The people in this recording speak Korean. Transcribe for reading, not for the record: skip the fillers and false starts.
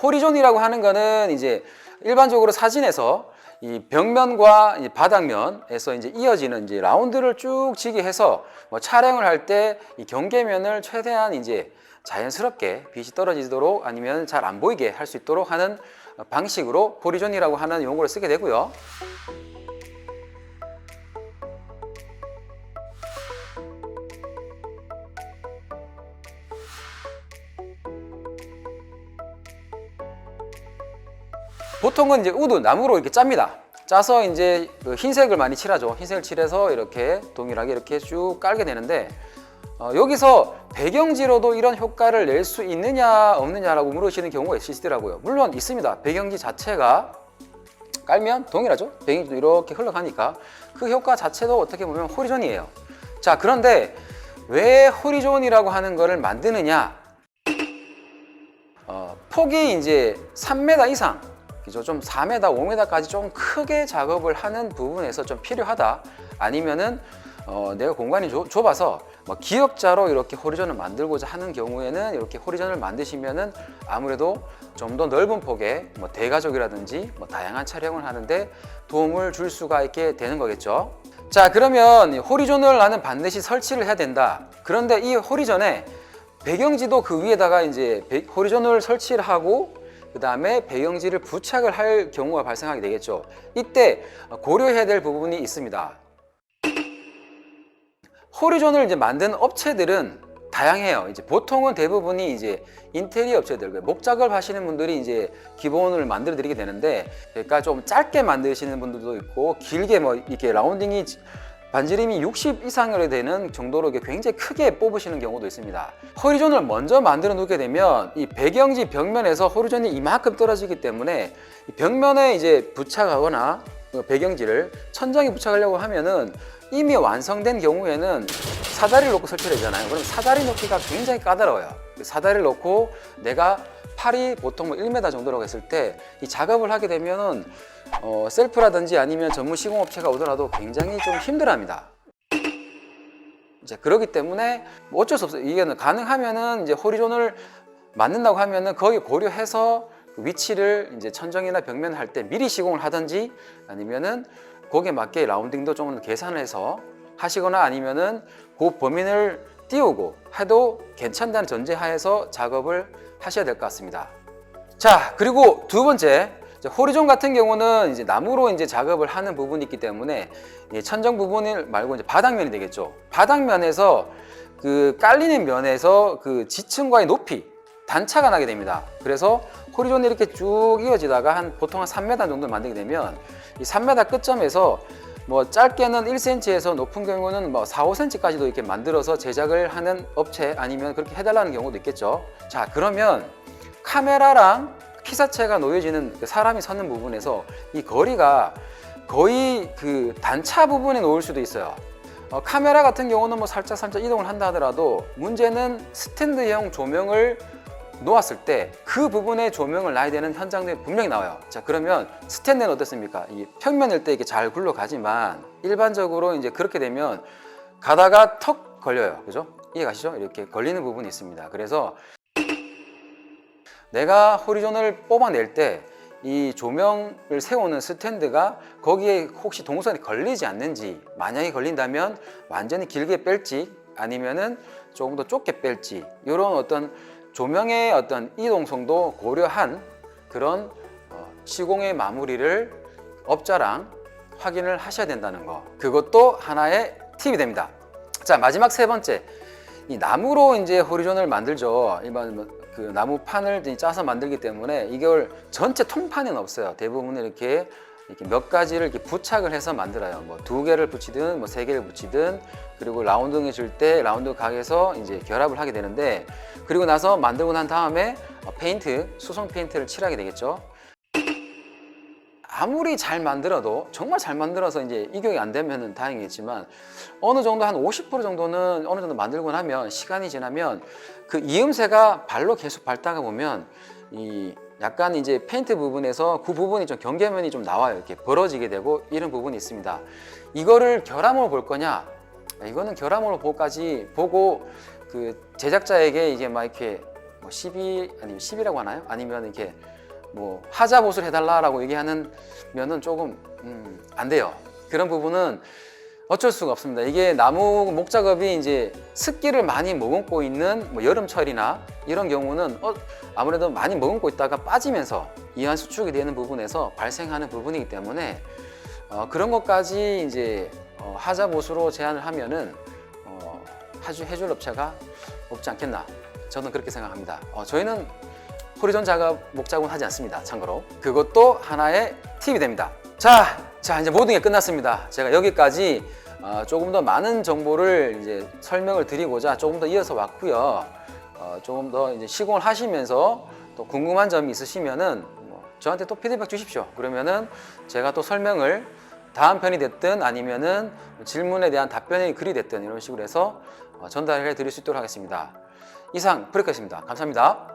호리존이라고 하는 거는 이제 일반적으로 사진에서 이 벽면과 이 바닥면에서 이제 이어지는 이제 라운드를 쭉 지게 해서 뭐 촬영을 할 때 이 경계면을 최대한 이제 자연스럽게 빛이 떨어지도록 아니면 잘 안 보이게 할 수 있도록 하는 방식으로 호리존이라고 하는 용어를 쓰게 되고요. 보통은 이제 우드, 나무로 이렇게 짭니다. 짜서 이제 그 흰색을 많이 칠하죠. 흰색을 칠해서 이렇게 동일하게 이렇게 쭉 깔게 되는데 여기서 배경지로도 이런 효과를 낼 수 있느냐 없느냐라고 물으시는 경우가 있으시더라고요. 물론 있습니다. 배경지 자체가 깔면 동일하죠. 배경지도 이렇게 흘러가니까 그 효과 자체도 어떻게 보면 호리존이에요. 자, 그런데 왜 호리존이라고 하는 거를 만드느냐? 폭이 이제 3m 이상, 그죠? 좀 4m, 5m까지 좀 크게 작업을 하는 부분에서 좀 필요하다. 아니면은 내가 공간이 좁아서 뭐 기역자로 이렇게 호리존을 만들고자 하는 경우에는 이렇게 호리존을 만드시면은 아무래도 좀 더 넓은 폭의 뭐 대가족이라든지 뭐 다양한 촬영을 하는데 도움을 줄 수가 있게 되는 거겠죠. 자, 그러면 호리존을 나는 반드시 설치를 해야 된다. 그런데 이 호리존에 배경지도 그 위에다가 이제 호리존을 설치를 하고 그 다음에 배경지를 부착을 할 경우가 발생하게 되겠죠. 이때 고려해야 될 부분이 있습니다. 호리존을 이제 만든 업체들은 다양해요. 이제 보통은 대부분이 이제 인테리어 업체들, 목 작업하시는 분들이 이제 기본을 만들어 드리게 되는데, 그러니까 좀 짧게 만드시는 분들도 있고, 길게 뭐 이렇게 라운딩이 반지름이 60 이상으로 되는 정도로 이게 굉장히 크게 뽑으시는 경우도 있습니다. 호리존을 먼저 만들어 놓게 되면 이 배경지 벽면에서 호리존이 이만큼 떨어지기 때문에 이 벽면에 이제 부착하거나 배경지를 천장에 부착하려고 하면은 이미 완성된 경우에는 사다리를 놓고 설치를 하잖아요. 그럼 사다리 놓기가 굉장히 까다로워요. 사다리를 놓고 내가 팔이 보통 1m 정도라고 했을 때 이 작업을 하게 되면은 셀프라든지 아니면 전문 시공업체가 오더라도 굉장히 좀 힘들어합니다. 이제 그렇기 때문에 어쩔 수 없어요. 이게 가능하면은 이제 호리존을 만든다고 하면은 거기 고려해서 위치를 이제 천정이나 벽면 할 때 미리 시공을 하든지 아니면은 거기에 맞게 라운딩도 좀 계산을 해서 하시거나 아니면은 그 범인을 띄우고 해도 괜찮다는 전제하에서 작업을 하셔야 될 것 같습니다. 자, 그리고 두 번째, 호리존 같은 경우는 이제 나무로 이제 작업을 하는 부분이 있기 때문에 천정 부분 말고 이제 바닥면이 되겠죠. 바닥면에서 그 깔리는 면에서 그 지층과의 높이 단차가 나게 됩니다. 그래서 호리존이 이렇게 쭉 이어지다가 보통 한 3m 정도 만들게 되면 이 3m 끝점에서 뭐 짧게는 1cm에서 높은 경우는 뭐 4, 5cm까지도 이렇게 만들어서 제작을 하는 업체 아니면 그렇게 해달라는 경우도 있겠죠. 자, 그러면 카메라랑 피사체가 놓여지는 사람이 서는 부분에서 이 거리가 거의 그 단차 부분에 놓을 수도 있어요. 카메라 같은 경우는 뭐 살짝 이동을 한다 하더라도 문제는 스탠드형 조명을 놓았을 때 그 부분에 조명을 놔야 되는 현장들이 분명히 나와요. 자, 그러면 스탠드는 어떻습니까? 이 평면일 때 이게 잘 굴러가지만 일반적으로 이제 그렇게 되면 가다가 턱 걸려요. 그죠? 이해가시죠? 이렇게 걸리는 부분이 있습니다. 그래서 내가 호리존을 뽑아낼 때 이 조명을 세우는 스탠드가 거기에 혹시 동선이 걸리지 않는지, 만약에 걸린다면 완전히 길게 뺄지 아니면은 조금 더 좁게 뺄지, 이런 어떤 조명의 어떤 이동성도 고려한 그런 시공의 마무리를 업자랑 확인을 하셔야 된다는 거, 그것도 하나의 팁이 됩니다. 자, 마지막 세 번째, 이 나무로 이제 호리존을 만들죠. 일반 그 나무 판을 짜서 만들기 때문에 이걸 전체 통판은 없어요. 대부분 이렇게 몇 가지를 이렇게 부착을 해서 만들어요. 뭐 2개를 붙이든 뭐 3개를 붙이든, 그리고 라운딩해 줄 때 라운드 각에서 이제 결합을 하게 되는데, 그리고 나서 만들고 난 다음에 페인트, 수성 페인트를 칠하게 되겠죠. 아무리 잘 만들어도, 정말 잘 만들어서 이제 이격이 안 되면은 다행이겠지만 어느 정도 한 50% 정도는 어느 정도 만들고 나면, 시간이 지나면 그 이음새가 발로 계속 밟다가 보면 이 약간 이제 페인트 부분에서 그 부분이 좀 경계면이 좀 나와요. 이렇게 벌어지게 되고 이런 부분이 있습니다. 이거를 결함으로 볼 거냐? 이거는 결함으로 보고 그 제작자에게 이제 막 이렇게 뭐 12 아니면 10이라고 하나요? 아니면 이렇게 뭐 하자 보수를 해달라라고 얘기하는 면은 조금 안 돼요. 그런 부분은 어쩔 수가 없습니다. 이게 나무 목 작업이 이제 습기를 많이 머금고 있는 뭐 여름철이나 이런 경우는 아무래도 많이 머금고 있다가 빠지면서 이완 수축이 되는 부분에서 발생하는 부분이기 때문에 그런 것까지 이제 하자 보수로 제한을 하면은 해줄 업체가 없지 않겠나, 저는 그렇게 생각합니다. 저희는 호리존 작업 목 작업은 하지 않습니다. 참고로 그것도 하나의 팁이 됩니다. 자 이제 모든 게 끝났습니다. 제가 여기까지 조금 더 많은 정보를 이제 설명을 드리고자 조금 더 이어서 왔고요. 조금 더 이제 시공을 하시면서 또 궁금한 점이 있으시면은 저한테 또 피드백 주십시오. 그러면은 제가 또 설명을 다음 편이 됐든 아니면은 질문에 대한 답변의 글이 됐든 이런 식으로 해서 전달해 드릴 수 있도록 하겠습니다. 이상 브레이크였습니다. 감사합니다.